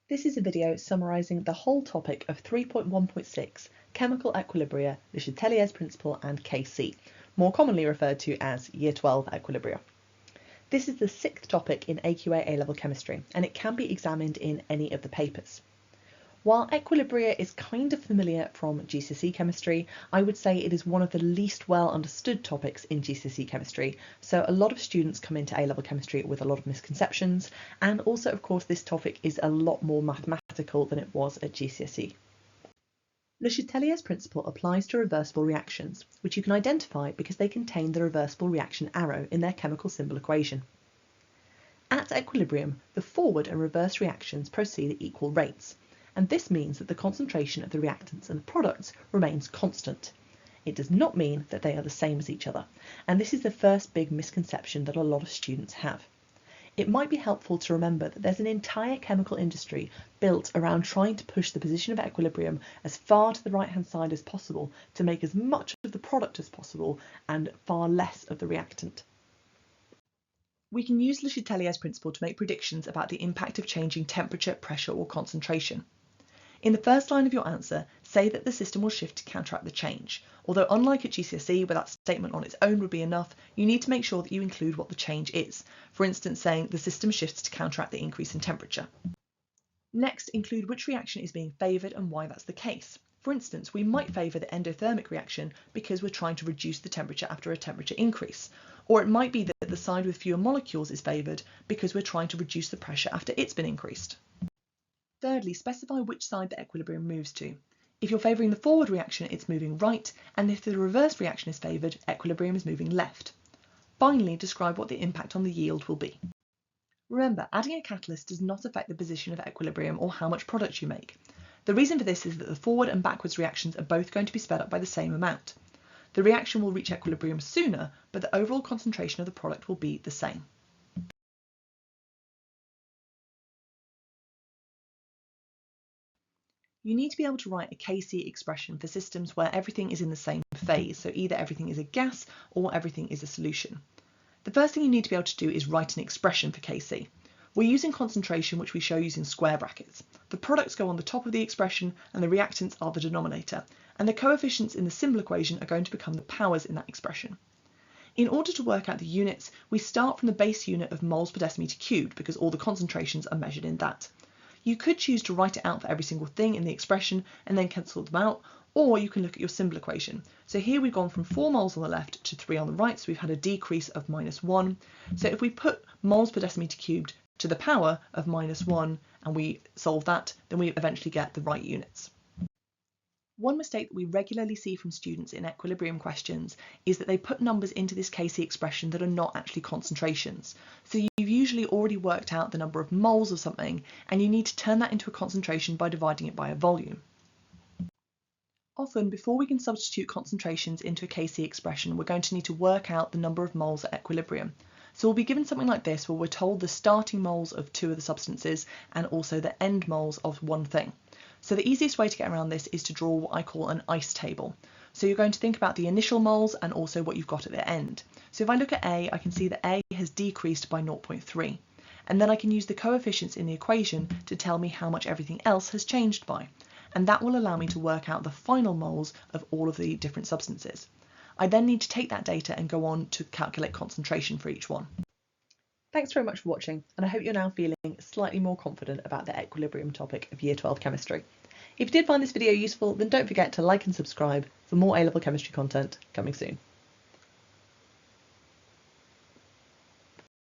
This is a video summarising the whole topic of 3.1.6, Chemical Equilibria, the Chatelier's principle and KC, more commonly referred to as Year 12 Equilibria. This is the sixth topic in AQA A-level Chemistry, and it can be examined in any of the papers. While equilibria is kind of familiar from GCSE chemistry, I would say it is one of the least well understood topics in GCSE chemistry, so a lot of students come into A-level chemistry with a lot of misconceptions, and also of course this topic is a lot more mathematical than it was at GCSE. Le Chatelier's principle applies to reversible reactions, which you can identify because they contain the reversible reaction arrow in their chemical symbol equation. At equilibrium, the forward and reverse reactions proceed at equal rates, and this means that the concentration of the reactants and the products remains constant. It does not mean that they are the same as each other, and this is the first big misconception that a lot of students have. It might be helpful to remember that there's an entire chemical industry built around trying to push the position of equilibrium as far to the right-hand side as possible to make as much of the product as possible and far less of the reactant. We can use Le Chatelier's principle to make predictions about the impact of changing temperature, pressure, or concentration. In the first line of your answer, say that the system will shift to counteract the change. Although unlike at GCSE, where that statement on its own would be enough, you need to make sure that you include what the change is. For instance, saying the system shifts to counteract the increase in temperature. Next, include which reaction is being favoured and why that's the case. For instance, we might favour the endothermic reaction because we're trying to reduce the temperature after a temperature increase. Or it might be that the side with fewer molecules is favoured because we're trying to reduce the pressure after it's been increased. Thirdly, specify which side the equilibrium moves to. If you're favouring the forward reaction, it's moving right, and if the reverse reaction is favoured, equilibrium is moving left. Finally, describe what the impact on the yield will be. Remember, adding a catalyst does not affect the position of equilibrium or how much product you make. The reason for this is that the forward and backwards reactions are both going to be sped up by the same amount. The reaction will reach equilibrium sooner, but the overall concentration of the product will be the same. You need to be able to write a KC expression for systems where everything is in the same phase, so either everything is a gas or everything is a solution. The first thing you need to be able to do is write an expression for KC. We're using concentration, which we show using square brackets. The products go on the top of the expression and the reactants are the denominator, and the coefficients in the symbol equation are going to become the powers in that expression. In order to work out the units, we start from the base unit of moles per decimeter cubed because all the concentrations are measured in that. You could choose to write it out for every single thing in the expression and then cancel them out, or you can look at your symbol equation. So here we've gone from 4 moles on the left to 3 on the right, so we've had a decrease of -1. So if we put moles per decimeter cubed to the power of -1 and we solve that, then we eventually get the right units. One mistake that we regularly see from students in equilibrium questions is that they put numbers into this KC expression that are not actually concentrations. So you've usually already worked out the number of moles of something, and you need to turn that into a concentration by dividing it by a volume. Often, before we can substitute concentrations into a KC expression, we're going to need to work out the number of moles at equilibrium. So we'll be given something like this, where we're told the starting moles of 2 of the substances and also the end moles of one thing. So the easiest way to get around this is to draw what I call an ICE table. So you're going to think about the initial moles and also what you've got at the end. So if I look at A, I can see that A has decreased by 0.3. And then I can use the coefficients in the equation to tell me how much everything else has changed by. And that will allow me to work out the final moles of all of the different substances. I then need to take that data and go on to calculate concentration for each one. Thanks very much for watching, and I hope you're now feeling slightly more confident about the equilibrium topic of Year 12 chemistry. If you did find this video useful, then don't forget to like and subscribe for more A-level chemistry content coming soon.